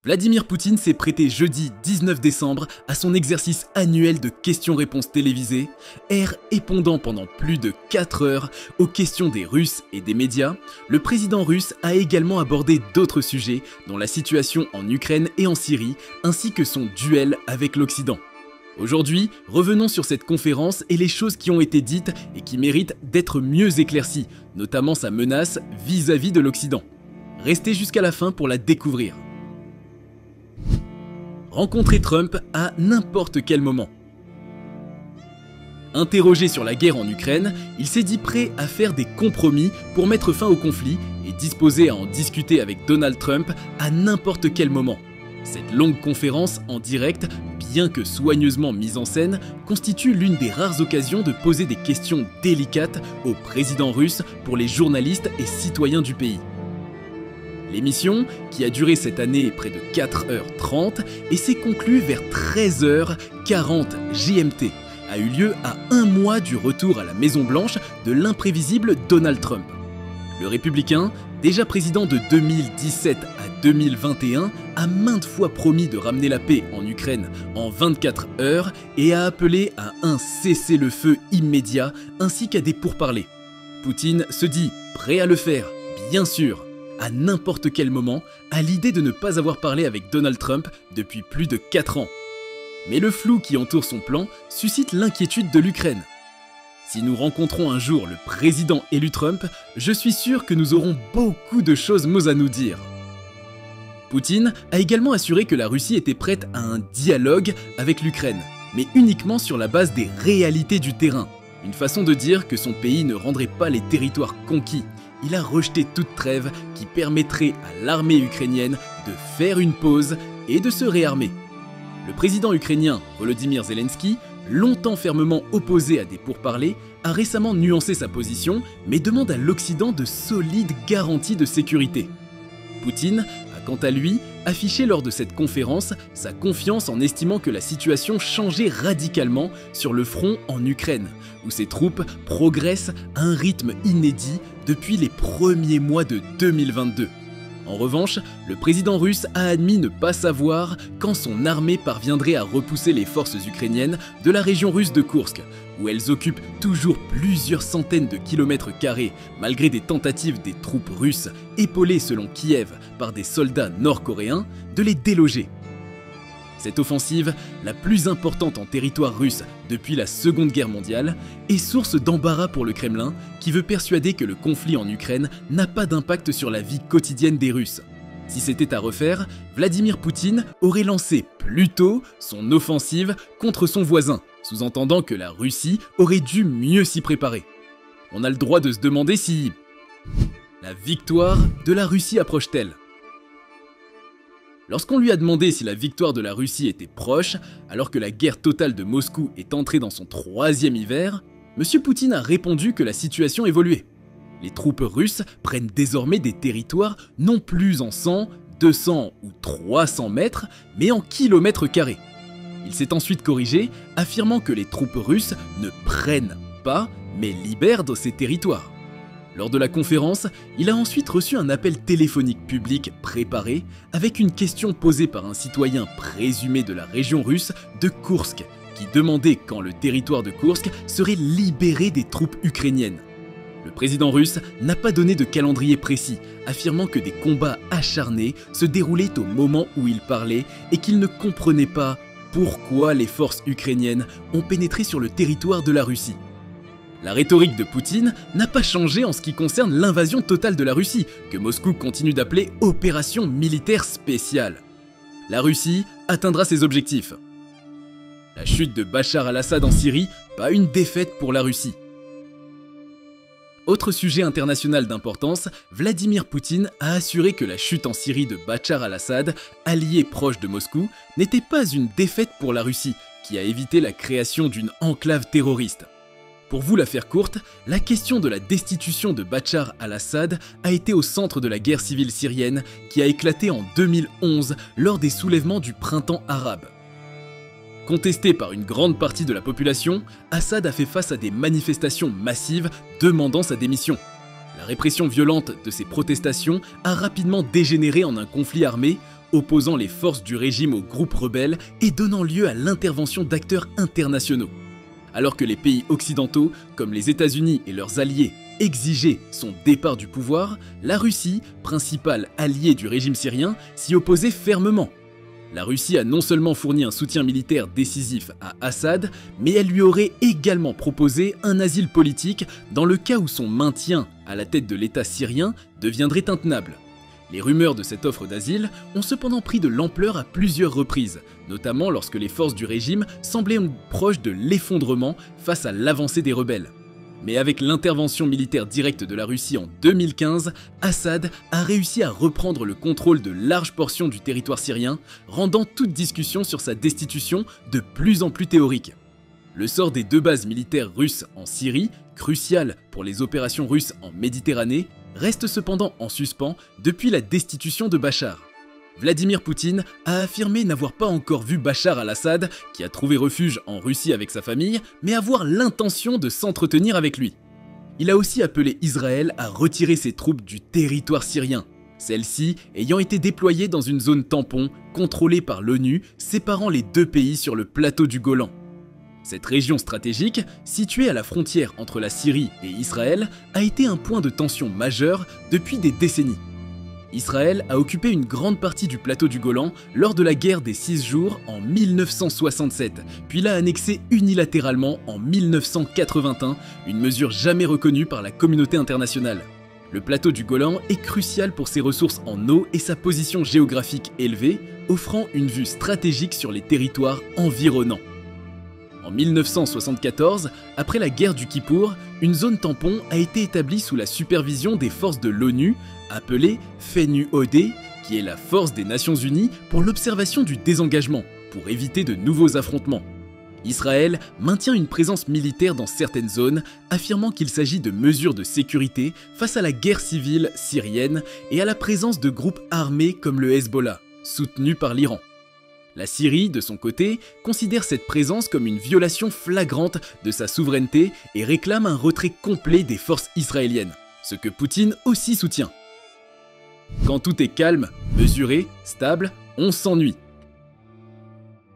Vladimir Poutine s'est prêté jeudi 19 décembre à son exercice annuel de questions-réponses télévisées, répondant pendant plus de 4 heures aux questions des Russes et des médias. Le président russe a également abordé d'autres sujets, dont la situation en Ukraine et en Syrie, ainsi que son duel avec l'Occident. Aujourd'hui, revenons sur cette conférence et les choses qui ont été dites et qui méritent d'être mieux éclaircies, notamment sa menace vis-à-vis de l'Occident. Restez jusqu'à la fin pour la découvrir. Rencontrer Trump à n'importe quel moment. Interrogé sur la guerre en Ukraine, il s'est dit prêt à faire des compromis pour mettre fin au conflit et disposé à en discuter avec Donald Trump à n'importe quel moment. Cette longue conférence en direct, bien que soigneusement mise en scène, constitue l'une des rares occasions de poser des questions délicates au président russe pour les journalistes et citoyens du pays. L'émission, qui a duré cette année près de 4h30 et s'est conclue vers 13h40 GMT, a eu lieu à un mois du retour à la Maison-Blanche de l'imprévisible Donald Trump. Le républicain, déjà président de 2017 à 2021, a maintes fois promis de ramener la paix en Ukraine en 24 heures et a appelé à un cessez-le-feu immédiat ainsi qu'à des pourparlers. Poutine se dit prêt à le faire, bien sûr, à n'importe quel moment, à l'idée de ne pas avoir parlé avec Donald Trump depuis plus de 4 ans. Mais le flou qui entoure son plan suscite l'inquiétude de l'Ukraine. Si nous rencontrons un jour le président élu Trump, je suis sûr que nous aurons beaucoup de choses à nous dire. Poutine a également assuré que la Russie était prête à un dialogue avec l'Ukraine, mais uniquement sur la base des réalités du terrain. Une façon de dire que son pays ne rendrait pas les territoires conquis. Il a rejeté toute trêve qui permettrait à l'armée ukrainienne de faire une pause et de se réarmer. Le président ukrainien Volodymyr Zelensky, longtemps fermement opposé à des pourparlers, a récemment nuancé sa position, mais demande à l'Occident de solides garanties de sécurité. Poutine a quant à lui affiché lors de cette conférence sa confiance en estimant que la situation changeait radicalement sur le front en Ukraine, où ses troupes progressent à un rythme inédit depuis les premiers mois de 2022. En revanche, le président russe a admis ne pas savoir quand son armée parviendrait à repousser les forces ukrainiennes de la région russe de Koursk, où elles occupent toujours plusieurs centaines de kilomètres carrés, malgré des tentatives des troupes russes, épaulées selon Kiev par des soldats nord-coréens, de les déloger. Cette offensive, la plus importante en territoire russe depuis la Seconde Guerre mondiale, est source d'embarras pour le Kremlin, qui veut persuader que le conflit en Ukraine n'a pas d'impact sur la vie quotidienne des Russes. Si c'était à refaire, Vladimir Poutine aurait lancé plus tôt son offensive contre son voisin, sous-entendant que la Russie aurait dû mieux s'y préparer. On a le droit de se demander si la victoire de la Russie approche-t-elle ? Lorsqu'on lui a demandé si la victoire de la Russie était proche, alors que la guerre totale de Moscou est entrée dans son 3e hiver, M. Poutine a répondu que la situation évoluait. Les troupes russes prennent désormais des territoires non plus en 100, 200 ou 300 mètres, mais en kilomètres carrés. Il s'est ensuite corrigé, affirmant que les troupes russes ne prennent pas, mais libèrent ces territoires. Lors de la conférence, il a ensuite reçu un appel téléphonique public préparé avec une question posée par un citoyen présumé de la région russe de Koursk qui demandait quand le territoire de Koursk serait libéré des troupes ukrainiennes. Le président russe n'a pas donné de calendrier précis, affirmant que des combats acharnés se déroulaient au moment où il parlait et qu'il ne comprenait pas pourquoi les forces ukrainiennes ont pénétré sur le territoire de la Russie. La rhétorique de Poutine n'a pas changé en ce qui concerne l'invasion totale de la Russie, que Moscou continue d'appeler « opération militaire spéciale ». La Russie atteindra ses objectifs. La chute de Bachar al-Assad en Syrie, pas une défaite pour la Russie. Autre sujet international d'importance, Vladimir Poutine a assuré que la chute en Syrie de Bachar al-Assad, allié proche de Moscou, n'était pas une défaite pour la Russie, qui a évité la création d'une enclave terroriste. Pour vous la faire courte, la question de la destitution de Bachar al-Assad a été au centre de la guerre civile syrienne qui a éclaté en 2011 lors des soulèvements du printemps arabe. Contesté par une grande partie de la population, Assad a fait face à des manifestations massives demandant sa démission. La répression violente de ces protestations a rapidement dégénéré en un conflit armé opposant les forces du régime aux groupes rebelles et donnant lieu à l'intervention d'acteurs internationaux. Alors que les pays occidentaux, comme les États-Unis et leurs alliés, exigeaient son départ du pouvoir, la Russie, principal allié du régime syrien, s'y opposait fermement. La Russie a non seulement fourni un soutien militaire décisif à Assad, mais elle lui aurait également proposé un asile politique dans le cas où son maintien à la tête de l'État syrien deviendrait intenable. Les rumeurs de cette offre d'asile ont cependant pris de l'ampleur à plusieurs reprises, notamment lorsque les forces du régime semblaient proches de l'effondrement face à l'avancée des rebelles. Mais avec l'intervention militaire directe de la Russie en 2015, Assad a réussi à reprendre le contrôle de larges portions du territoire syrien, rendant toute discussion sur sa destitution de plus en plus théorique. Le sort des 2 bases militaires russes en Syrie, crucial pour les opérations russes en Méditerranée, reste cependant en suspens depuis la destitution de Bachar. Vladimir Poutine a affirmé n'avoir pas encore vu Bachar al-Assad, qui a trouvé refuge en Russie avec sa famille, mais avoir l'intention de s'entretenir avec lui. Il a aussi appelé Israël à retirer ses troupes du territoire syrien, celles-ci ayant été déployées dans une zone tampon contrôlée par l'ONU, séparant les 2 pays sur le plateau du Golan. Cette région stratégique, située à la frontière entre la Syrie et Israël, a été un point de tension majeur depuis des décennies. Israël a occupé une grande partie du plateau du Golan lors de la guerre des 6 jours en 1967, puis l'a annexé unilatéralement en 1981, une mesure jamais reconnue par la communauté internationale. Le plateau du Golan est crucial pour ses ressources en eau et sa position géographique élevée, offrant une vue stratégique sur les territoires environnants. En 1974, après la guerre du Kippour, une zone tampon a été établie sous la supervision des forces de l'ONU, appelée FENUOD, qui est la force des Nations Unies pour l'observation du désengagement, pour éviter de nouveaux affrontements. Israël maintient une présence militaire dans certaines zones, affirmant qu'il s'agit de mesures de sécurité face à la guerre civile syrienne et à la présence de groupes armés comme le Hezbollah, soutenu par l'Iran. La Syrie, de son côté, considère cette présence comme une violation flagrante de sa souveraineté et réclame un retrait complet des forces israéliennes, ce que Poutine aussi soutient. Quand tout est calme, mesuré, stable, on s'ennuie.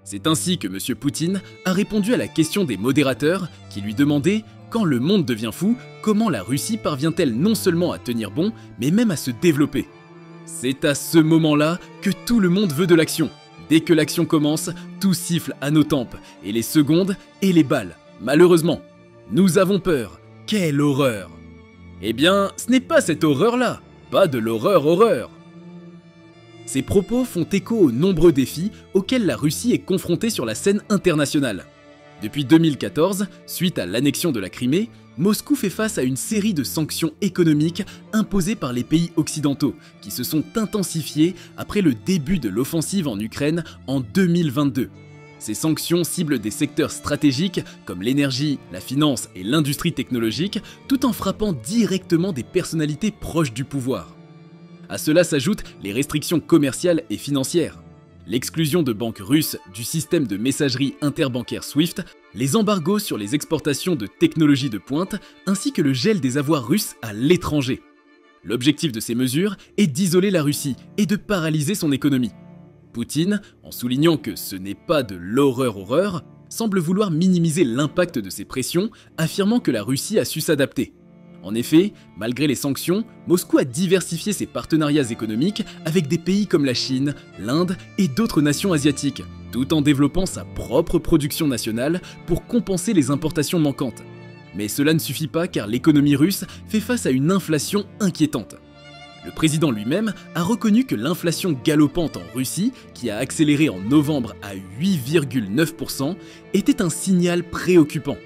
C'est ainsi que M. Poutine a répondu à la question des modérateurs qui lui demandaient « Quand le monde devient fou, comment la Russie parvient-elle non seulement à tenir bon, mais même à se développer ?» C'est à ce moment-là que tout le monde veut de l'action. Dès que l'action commence, tout siffle à nos tempes, et les secondes et les balles. Malheureusement, nous avons peur. Quelle horreur! Eh bien, ce n'est pas cette horreur-là, pas de l'horreur-horreur. Ces propos font écho aux nombreux défis auxquels la Russie est confrontée sur la scène internationale. Depuis 2014, suite à l'annexion de la Crimée, Moscou fait face à une série de sanctions économiques imposées par les pays occidentaux, qui se sont intensifiées après le début de l'offensive en Ukraine en 2022. Ces sanctions ciblent des secteurs stratégiques comme l'énergie, la finance et l'industrie technologique, tout en frappant directement des personnalités proches du pouvoir. À cela s'ajoutent les restrictions commerciales et financières. L'exclusion de banques russes du système de messagerie interbancaire SWIFT, les embargos sur les exportations de technologies de pointe, ainsi que le gel des avoirs russes à l'étranger. L'objectif de ces mesures est d'isoler la Russie et de paralyser son économie. Poutine, en soulignant que ce n'est pas de l'horreur-horreur, semble vouloir minimiser l'impact de ces pressions, affirmant que la Russie a su s'adapter. En effet, malgré les sanctions, Moscou a diversifié ses partenariats économiques avec des pays comme la Chine, l'Inde et d'autres nations asiatiques, tout en développant sa propre production nationale pour compenser les importations manquantes. Mais cela ne suffit pas car l'économie russe fait face à une inflation inquiétante. Le président lui-même a reconnu que l'inflation galopante en Russie, qui a accéléré en novembre à 8,9%, était un signal préoccupant.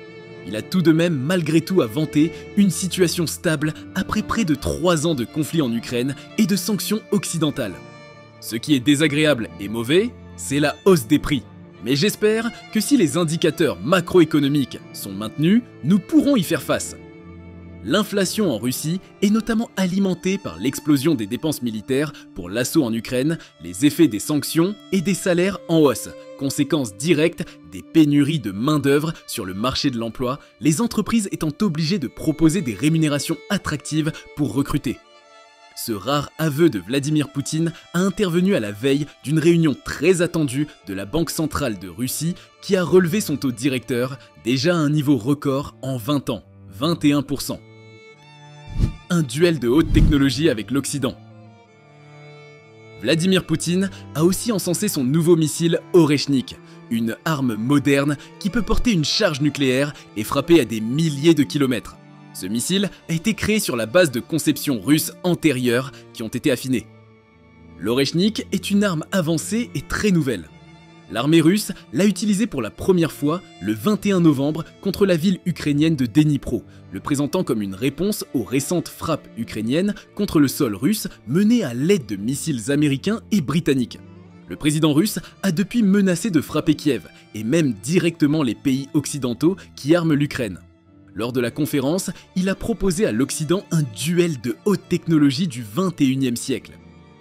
Il a tout de même malgré tout à vanter une situation stable après près de 3 ans de conflit en Ukraine et de sanctions occidentales. Ce qui est désagréable et mauvais, c'est la hausse des prix. Mais j'espère que si les indicateurs macroéconomiques sont maintenus, nous pourrons y faire face. L'inflation en Russie est notamment alimentée par l'explosion des dépenses militaires pour l'assaut en Ukraine, les effets des sanctions et des salaires en hausse, conséquence directe des pénuries de main-d'œuvre sur le marché de l'emploi, les entreprises étant obligées de proposer des rémunérations attractives pour recruter. ce rare aveu de Vladimir Poutine a intervenu à la veille d'une réunion très attendue de la Banque centrale de Russie qui a relevé son taux directeur déjà à un niveau record en 20 ans, 21%. Un duel de haute technologie avec l'Occident. Vladimir Poutine a aussi encensé son nouveau missile Oreshnik, une arme moderne qui peut porter une charge nucléaire et frapper à des milliers de kilomètres. Ce missile a été créé sur la base de conceptions russes antérieures qui ont été affinées. L'Oreshnik est une arme avancée et très nouvelle. L'armée russe l'a utilisé pour la première fois le 21 novembre contre la ville ukrainienne de Dnipro, le présentant comme une réponse aux récentes frappes ukrainiennes contre le sol russe menées à l'aide de missiles américains et britanniques. Le président russe a depuis menacé de frapper Kiev, et même directement les pays occidentaux qui arment l'Ukraine. Lors de la conférence, il a proposé à l'Occident un duel de haute technologie du 21e siècle.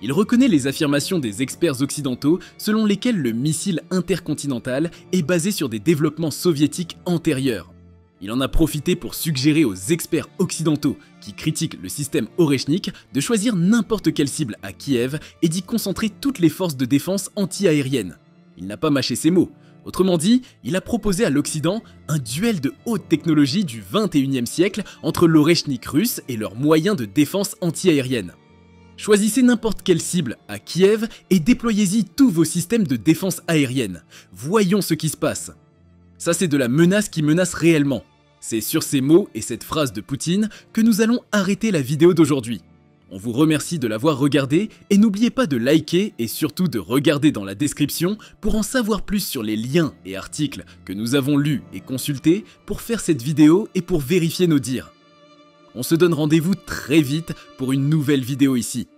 Il reconnaît les affirmations des experts occidentaux selon lesquelles le missile intercontinental est basé sur des développements soviétiques antérieurs. Il en a profité pour suggérer aux experts occidentaux qui critiquent le système Oreshnik de choisir n'importe quelle cible à Kiev et d'y concentrer toutes les forces de défense anti-aériennes. Il n'a pas mâché ses mots. Autrement dit, il a proposé à l'Occident un duel de haute technologie du 21e siècle entre l'Oreshnik russe et leurs moyens de défense anti-aérienne. Choisissez n'importe quelle cible à Kiev et déployez-y tous vos systèmes de défense aérienne. Voyons ce qui se passe. Ça, c'est de la menace qui menace réellement. C'est sur ces mots et cette phrase de Poutine que nous allons arrêter la vidéo d'aujourd'hui. On vous remercie de l'avoir regardé et n'oubliez pas de liker et surtout de regarder dans la description pour en savoir plus sur les liens et articles que nous avons lus et consultés pour faire cette vidéo et pour vérifier nos dires. On se donne rendez-vous très vite pour une nouvelle vidéo ici.